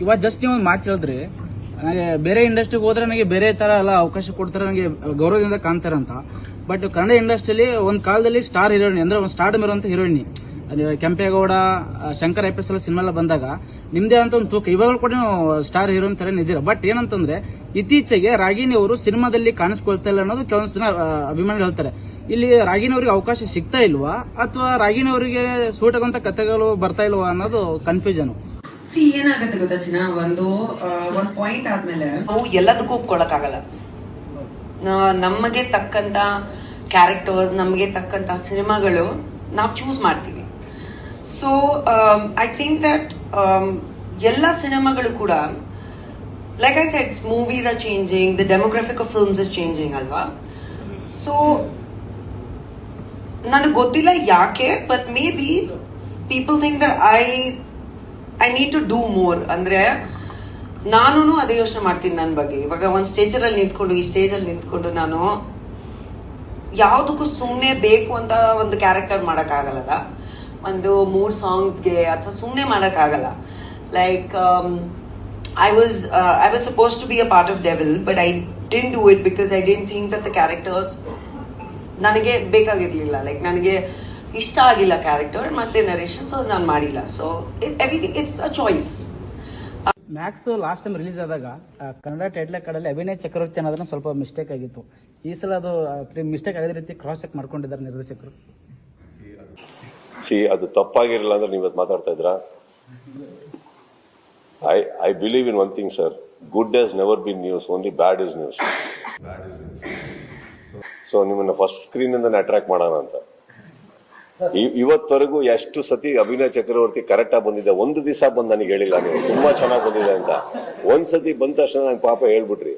ಇವಾಗ ಜಸ್ಟ್ ನೀವು ಒಂದು ಮಾತು ಹೇಳಿದ್ರಿ, ನನಗೆ ಬೇರೆ ಇಂಡಸ್ಟ್ರಿಗೆ ಹೋದ್ರೆ ನನಗೆ ಬೇರೆ ತರ ಎಲ್ಲ ಅವಕಾಶ ಕೊಡ್ತಾರೆ, ನನಗೆ ಗೌರವದಿಂದ ಕಾಣ್ತಾರಂತ. ಬಟ್ ಕನ್ನಡ ಇಂಡಸ್ಟ್ರಿಯಲ್ಲಿ ಒಂದ್ ಕಾಲದಲ್ಲಿ ಸ್ಟಾರ್ ಹೀರೋಯಿನ್ ಅಂದ್ರೆ ಒಂದು ಸ್ಟಾರ್ಡಮ್ ಇರುವಂತ ಹೀರೋಯಿನ್ ಕೆಂಪೇಗೌಡ, ಶಂಕರ್ ಐಪಿಎಸ್ ಎಲ್ಲ ಸಿನಿಮಾ ಎಲ್ಲ ಬಂದಾಗ ನಿಮ್ದೇ ಅಂತ ಒಂದು ತೂಕ. ಇವಾಗಲೂ ಕೂಡ ಸ್ಟಾರ್ ಹೀರೋಯಿನ್ ತರ ಇದ್ದೀರಾ. ಬಟ್ ಏನಂತಂದ್ರೆ ಇತ್ತೀಚೆಗೆ ರಾಗಿಣಿ ಅವರು ಸಿನಿಮಾದಲ್ಲಿ ಕಾಣಿಸ್ಕೊಳ್ತಾ ಇಲ್ಲ ಅನ್ನೋದು ಕೆಲವೊಂದು ಜನ ಅಭಿಮಾನಿಗಳು ಹೇಳ್ತಾರೆ. ಇಲ್ಲಿ ರಾಗಿಣಿ ಅವರಿಗೆ ಅವಕಾಶ ಸಿಗ್ತಾ ಇಲ್ವಾ ಅಥವಾ ರಾಗಿಣಿ ಅವರಿಗೆ ಸೂಟ್ ಆಗುವಂತ ಕಥೆಗಳು ಬರ್ತಾ ಇಲ್ವಾ ಅನ್ನೋದು ಕನ್ಫ್ಯೂಷನ್. ಏನಾಗುತ್ತೆ ಗೊತ್ತಾ ಚಿನ್ನ, ಒಂದು ಪಾಯಿಂಟ್ ಆದ್ಮೇಲೆ ನಾವು ಎಲ್ಲದಕ್ಕೂ ಒಪ್ಕೊಳ್ಳಕ್ಕಾಗಲ್ಲ. ನಮಗೆ ತಕ್ಕಂತ ಕ್ಯಾರೆಕ್ಟರ್ಸ್, ನಮಗೆ ತಕ್ಕಂತ ಸಿನಿಮಾಗಳು ನಾವು ಚೂಸ್ ಮಾಡ್ತೀವಿ. ಸೊ ಐ ಥಿಂಕ್ ದಟ್ ಎಲ್ಲ ಸಿನಿಮಾಗಳು ಕೂಡ, like I said, movies are changing, the demographic of films is changing ಅಲ್ವಾ. ಸೊ ನನಗೆ ಗೊತ್ತಿಲ್ಲ ಯಾಕೆ, but maybe people think that I need to do more. ಅಂದ್ರೆ ನಾನು ಅದೇ ಯೋಚನೆ ಮಾಡ್ತೀನಿ ನನ್ನ ಬಗ್ಗೆ. ಇವಾಗ ಒಂದು ಸ್ಟೇಜಲ್ಲಿ ನಿಂತ್ಕೊಂಡು, ಈ ಸ್ಟೇಜಲ್ಲಿ ನಿಂತ್ಕೊಂಡು ನಾನು ಯಾವುದಕ್ಕೂ ಸುಮ್ಮನೆ ಬೇಕು ಅಂತ ಒಂದು ಕ್ಯಾರೆಕ್ಟರ್ ಮಾಡಕ್ಕಾಗಲ್ಲ. ಒಂದು 3 ಸಾಂಗ್ಸ್ಗೆ ಅಥವಾ ಸುಮ್ಮನೆ ಮಾಡಕ್ಕಾಗಲ್ಲ. Like I was suppose to be a part of devil, but I didn't do it because I didn't think that the characters ನನಗೆ ಬೇಕಾಗಿರ್ಲಿಲ್ಲ. ಲೈಕ್ ನನಗೆ ಇಷ್ಟ ಆಗಿಲ್ಲ ಕ್ಯಾರೆಕ್ಟರ್ ಮತ್ತೆ ನರೇಷನ್, ಸೊ ನಾನು ಮಾಡಿಲ್ಲ. So everything it's a choice. Max last time release ಆದಾಗ Kannada title ಕಾರ್ಡಲ್ಲಿ ಅಭಿನಯ ಚಕ್ರವರ್ತಿ ಅನ್ನೋದನ್ನ ಸ್ವಲ್ಪ ಮಿಸ್ಟೇಕ್ ಆಗಿತ್ತು. ಈ ಸಲ ಅದು ಮಿಸ್ಟೇಕ್ ಆಗಿದ ರೀತಿ ಕ್ರಾಸ್ ಚೆಕ್ ಮಾಡ್ಕೊಂಡಿದ್ದಾರೆ ನಿರ್ದೇಶಕರು. ಅದು ತಪ್ಪಾಗಿರಲಿಲ್ಲ ಅಂದ್ರೆ ನೀವು ಮಾತಾಡ್ತಾ ಇದ್ರ. I believe in one thing sir, good has never been news, only bad is news. So ನಿಮ್ಮನ್ನ ಫಸ್ಟ್ ಸ್ಕ್ರೀನ್ ಇಂದ ಅಟ್ರಾಕ್ಟ್ ಮಾಡೋಣ ಅಂತ. ಇವತ್ತವರೆಗೂ ಎಷ್ಟು ಸತಿ ಅಭಿನಯ ಚಕ್ರವರ್ತಿ ಕರೆಕ್ಟ್ ಆಗಿ ಬಂದಿದೆ, ಒಂದು ದಿವಸ ಬಂದು ನನಗೆ ಹೇಳಿಲ್ಲ ನೀವು ತುಂಬಾ ಚೆನ್ನಾಗಿ ಬಂದಿದೆ ಅಂತ. ಒಂದ್ಸತಿ ಬಂದ ತಕ್ಷಣ ನಂಗೆ ಪಾಪ ಹೇಳ್ಬಿಟ್ರಿ.